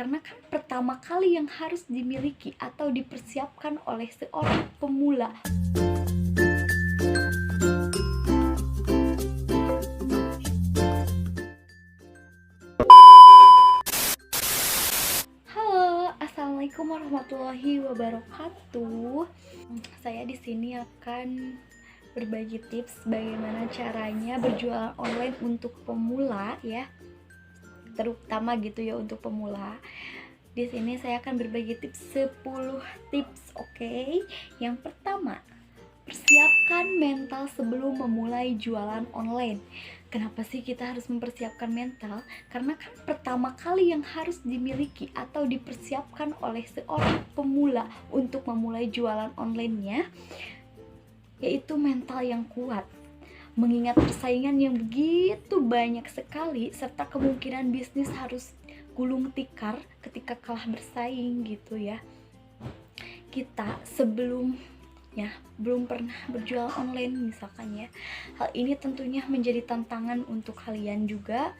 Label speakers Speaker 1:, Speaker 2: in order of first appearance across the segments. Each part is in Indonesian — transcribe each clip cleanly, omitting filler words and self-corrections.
Speaker 1: karena kan pertama kali yang harus dimiliki atau dipersiapkan oleh seorang pemula. Halo, assalamualaikum warahmatullahi wabarakatuh. Saya di sini akan berbagi tips bagaimana caranya berjualan online untuk pemula ya, terutama gitu ya untuk pemula. Di sini saya akan berbagi tips 10 tips, oke? Yang pertama, persiapkan mental sebelum memulai jualan online. Kenapa sih kita harus mempersiapkan mental? Karena kan pertama kali yang harus dimiliki atau dipersiapkan oleh seorang pemula untuk memulai jualan online-nya yaitu mental yang kuat, mengingat persaingan yang begitu banyak sekali serta kemungkinan bisnis harus gulung tikar ketika kalah bersaing gitu ya. Kita sebelumnya belum pernah berjualan online misalkan ya, hal ini tentunya menjadi tantangan untuk kalian juga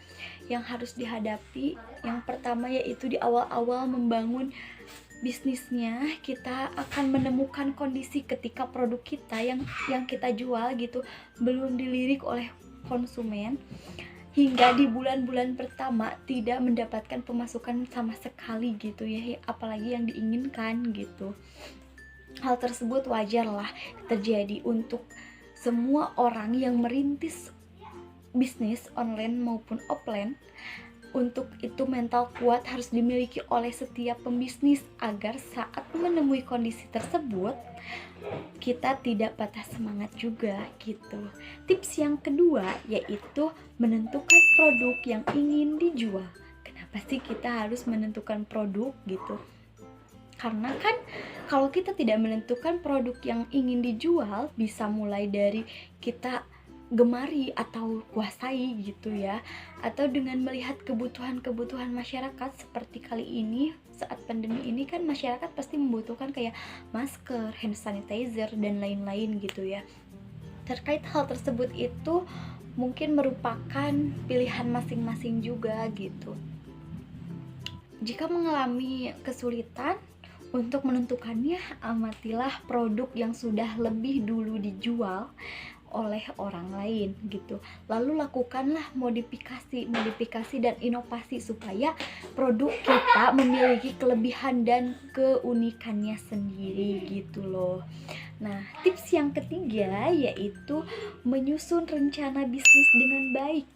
Speaker 1: yang harus dihadapi. Yang pertama yaitu di awal-awal membangun bisnisnya, kita akan menemukan kondisi ketika produk kita yang kita jual gitu belum dilirik oleh konsumen, hingga di bulan-bulan pertama tidak mendapatkan pemasukan sama sekali gitu ya, apalagi yang diinginkan gitu. Hal tersebut wajarlah terjadi untuk semua orang yang merintis bisnis online maupun offline. Untuk itu mental kuat harus dimiliki oleh setiap pembisnis agar saat menemui kondisi tersebut kita tidak patah semangat juga gitu. Tips yang kedua yaitu menentukan produk yang ingin dijual. Kenapa sih kita harus menentukan produk gitu? Karena kan kalau kita tidak menentukan produk yang ingin dijual, bisa mulai dari kita gemari atau kuasai gitu ya, atau dengan melihat kebutuhan masyarakat seperti kali ini saat pandemi ini kan masyarakat pasti membutuhkan kayak masker, hand sanitizer dan lain-lain gitu ya. Terkait hal tersebut itu mungkin merupakan pilihan masing-masing juga gitu. Jika mengalami kesulitan untuk menentukannya, amatilah produk yang sudah lebih dulu dijual oleh orang lain gitu. Lalu lakukanlah modifikasi dan inovasi supaya produk kita memiliki kelebihan dan keunikannya sendiri gitu loh. Nah, tips yang ketiga yaitu menyusun rencana bisnis dengan baik.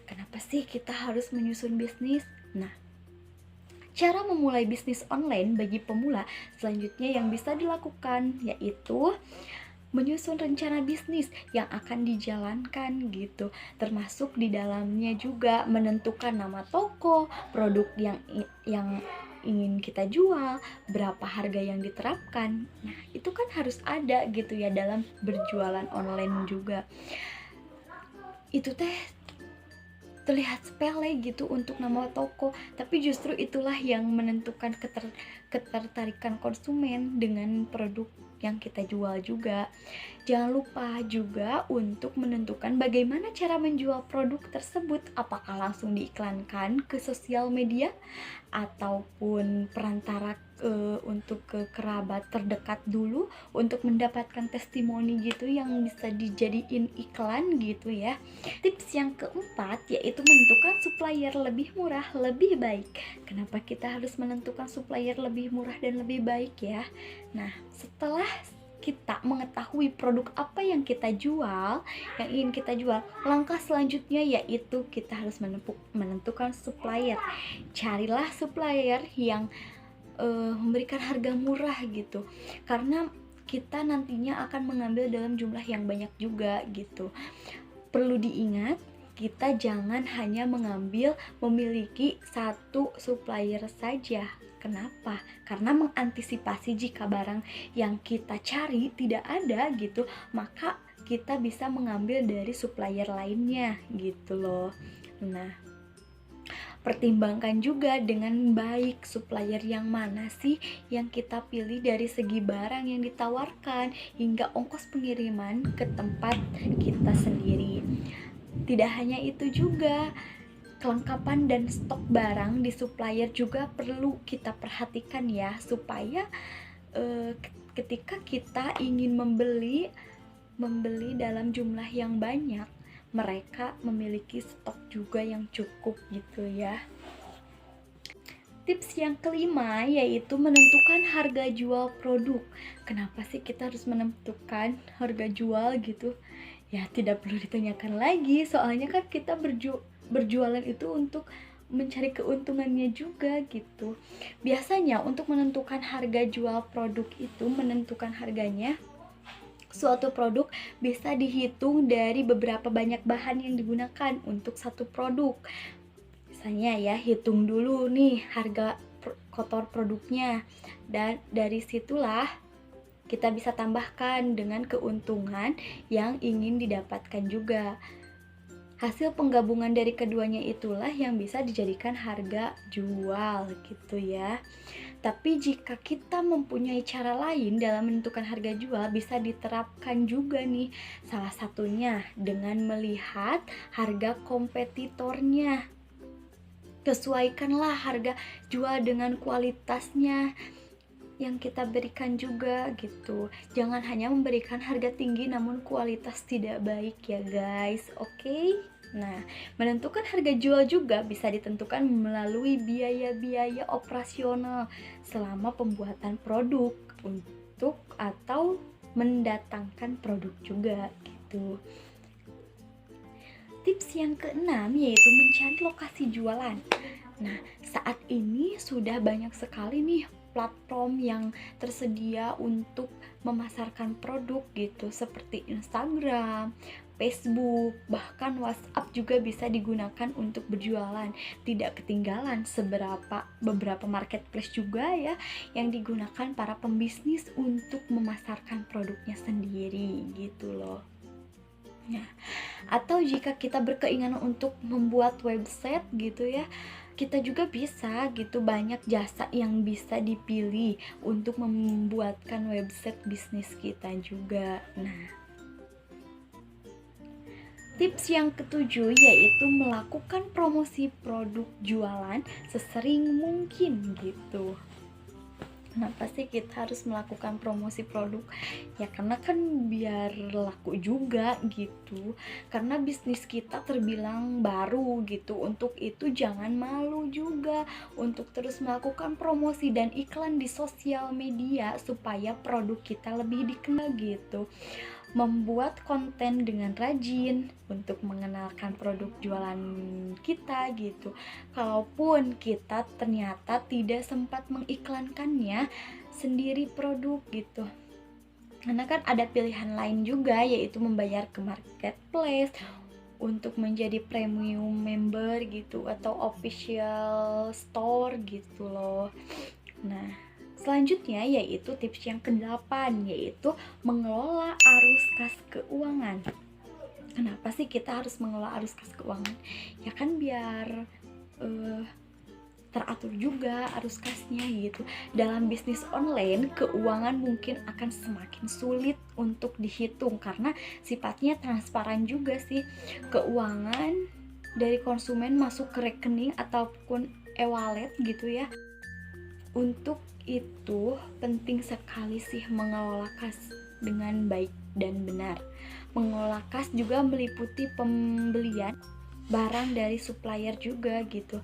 Speaker 1: Kenapa sih kita harus menyusun bisnis? Nah, cara memulai bisnis online bagi pemula selanjutnya yang bisa dilakukan yaitu menyusun rencana bisnis yang akan dijalankan gitu, termasuk di dalamnya juga menentukan nama toko, produk yang ingin kita jual, berapa harga yang diterapkan. Nah, itu kan harus ada gitu ya dalam berjualan online juga. Itu terlihat sepele gitu untuk nama toko, tapi justru itulah yang menentukan ketertarikan konsumen dengan produk yang kita jual juga. Jangan lupa juga untuk menentukan bagaimana cara menjual produk tersebut, apakah langsung diiklankan ke sosial media ataupun perantara untuk ke kerabat terdekat dulu untuk mendapatkan testimoni gitu yang bisa dijadiin iklan gitu ya. Tips yang keempat yaitu menentukan supplier lebih murah lebih baik. Kenapa kita harus menentukan supplier lebih murah dan lebih baik ya? Nah, setelah kita mengetahui produk apa yang kita jual, yang ingin kita jual, langkah selanjutnya yaitu kita harus menentukan supplier. Carilah supplier yang memberikan harga murah gitu, karena kita nantinya akan mengambil dalam jumlah yang banyak juga gitu. Perlu diingat, kita jangan hanya memiliki satu supplier saja. Kenapa? Karena mengantisipasi jika barang yang kita cari tidak ada gitu, maka kita bisa mengambil dari supplier lainnya gitu loh. Nah, pertimbangkan juga dengan baik supplier yang mana sih yang kita pilih dari segi barang yang ditawarkan hingga ongkos pengiriman ke tempat kita sendiri. Tidak hanya itu juga, kelengkapan dan stok barang di supplier juga perlu kita perhatikan ya, supaya ketika kita ingin membeli dalam jumlah yang banyak, mereka memiliki stok juga yang cukup gitu ya. Tips yang kelima yaitu menentukan harga jual produk. Kenapa sih kita harus menentukan harga jual gitu? Ya tidak perlu ditanyakan lagi, soalnya kan kita berjualan itu untuk mencari keuntungannya juga gitu. Biasanya untuk menentukan harga jual produk itu, menentukan harganya, suatu produk bisa dihitung dari beberapa banyak bahan yang digunakan untuk satu produk. Misalnya ya, hitung dulu nih harga kotor produknya, dan dari situlah kita bisa tambahkan dengan keuntungan yang ingin didapatkan juga. Hasil penggabungan dari keduanya itulah yang bisa dijadikan harga jual gitu ya. Tapi jika kita mempunyai cara lain dalam menentukan harga jual, bisa diterapkan juga nih. Salah satunya dengan melihat harga kompetitornya. Sesuaikanlah harga jual dengan kualitasnya yang kita berikan juga gitu. Jangan hanya memberikan harga tinggi namun kualitas tidak baik ya guys. Oke? Nah, menentukan harga jual juga bisa ditentukan melalui biaya-biaya operasional selama pembuatan produk untuk atau mendatangkan produk juga gitu. Tips yang keenam yaitu mencari lokasi jualan. Nah, saat ini sudah banyak sekali nih platform yang tersedia untuk memasarkan produk gitu, seperti Instagram, Facebook, bahkan WhatsApp juga bisa digunakan untuk berjualan. Tidak ketinggalan beberapa marketplace juga ya yang digunakan para pembisnis untuk memasarkan produknya sendiri gitu loh. Nah, atau jika kita berkeinginan untuk membuat website gitu ya, kita juga bisa gitu, banyak jasa yang bisa dipilih untuk membuatkan website bisnis kita juga. Nah, tips yang ketujuh yaitu melakukan promosi produk jualan sesering mungkin gitu. Kenapa sih kita harus melakukan promosi produk? Ya karena kan biar laku juga gitu. Karena bisnis kita terbilang baru gitu. Untuk itu jangan malu juga untuk terus melakukan promosi dan iklan di sosial media supaya produk kita lebih dikenal gitu. Membuat konten dengan rajin untuk mengenalkan produk jualan kita gitu. Kalaupun kita ternyata tidak sempat mengiklankannya sendiri produk gitu, karena kan ada pilihan lain juga, yaitu membayar ke marketplace untuk menjadi premium member gitu atau official store gitu loh. Nah, selanjutnya yaitu tips yang ke-8 yaitu mengelola arus kas keuangan. Kenapa sih kita harus mengelola arus kas keuangan? Ya kan biar teratur juga arus kasnya gitu. Dalam bisnis online, keuangan mungkin akan semakin sulit untuk dihitung karena sifatnya transparan juga sih. Keuangan dari konsumen masuk ke rekening ataupun e-wallet gitu ya. Untuk itu penting sekali sih mengelola kas dengan baik dan benar. Mengelola kas juga meliputi pembelian barang dari supplier juga gitu.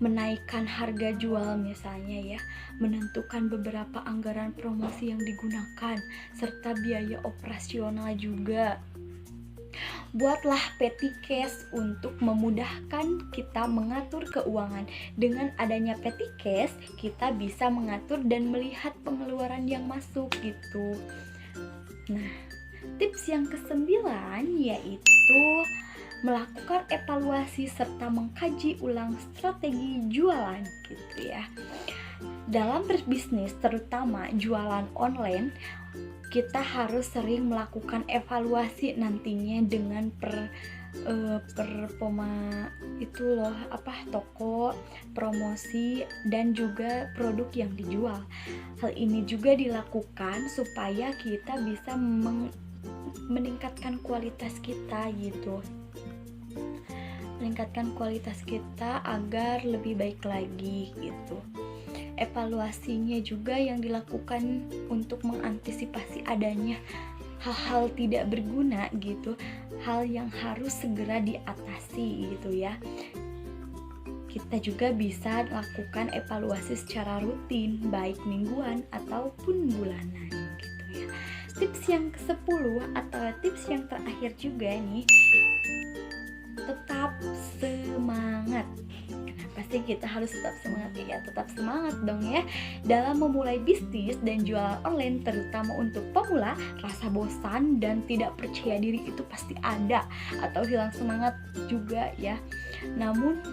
Speaker 1: Menaikkan harga jual misalnya ya, menentukan beberapa anggaran promosi yang digunakan, serta biaya operasional juga. Buatlah petty cash untuk memudahkan kita mengatur keuangan. Dengan adanya petty cash, kita bisa mengatur dan melihat pengeluaran yang masuk gitu. Nah, tips yang ke-9 yaitu melakukan evaluasi serta mengkaji ulang strategi jualan gitu ya. Dalam berbisnis, terutama jualan online, kita harus sering melakukan evaluasi nantinya dengan itu loh, toko, promosi, dan juga produk yang dijual. Hal ini juga dilakukan supaya kita bisa meningkatkan kualitas kita gitu. meningkatkan kualitas kita agar lebih baik lagi gitu. Evaluasinya juga yang dilakukan untuk mengantisipasi adanya hal-hal tidak berguna gitu, hal yang harus segera diatasi gitu ya. Kita juga bisa lakukan evaluasi secara rutin, baik mingguan ataupun bulanan gitu ya. Tips yang ke-10 atau tips yang terakhir juga nih, tetap semangat. Kenapa sih kita harus tetap semangat? Ya tetap semangat dong ya. Dalam memulai bisnis dan jualan online, terutama untuk pemula, rasa bosan dan tidak percaya diri itu pasti ada, atau hilang semangat juga ya. Namun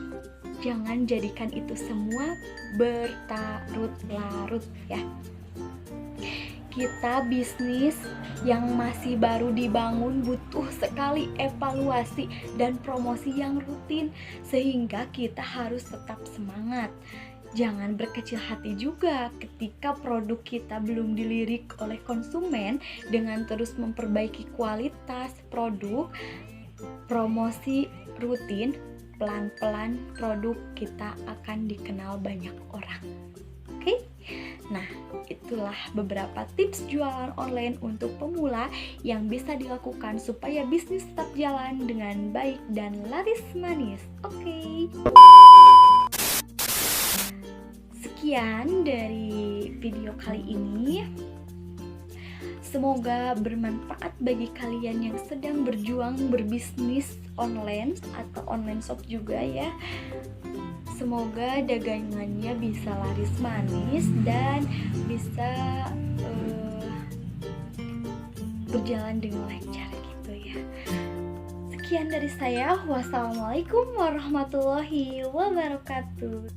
Speaker 1: jangan jadikan itu semua berlarut-larut ya. Kita bisnis yang masih baru dibangun butuh sekali evaluasi dan promosi yang rutin, sehingga kita harus tetap semangat. Jangan berkecil hati juga ketika produk kita belum dilirik oleh konsumen. Dengan terus memperbaiki kualitas produk, promosi rutin, pelan-pelan produk kita akan dikenal banyak orang. Oke? Nah, itulah beberapa tips jualan online untuk pemula yang bisa dilakukan supaya bisnis tetap jalan dengan baik dan laris manis. Oke. Sekian dari video kali ini. Semoga bermanfaat bagi kalian yang sedang berjuang berbisnis online atau online shop juga ya. Semoga dagangannya bisa laris manis dan bisa berjalan dengan lancar gitu ya. Sekian dari saya. Wassalamualaikum warahmatullahi wabarakatuh.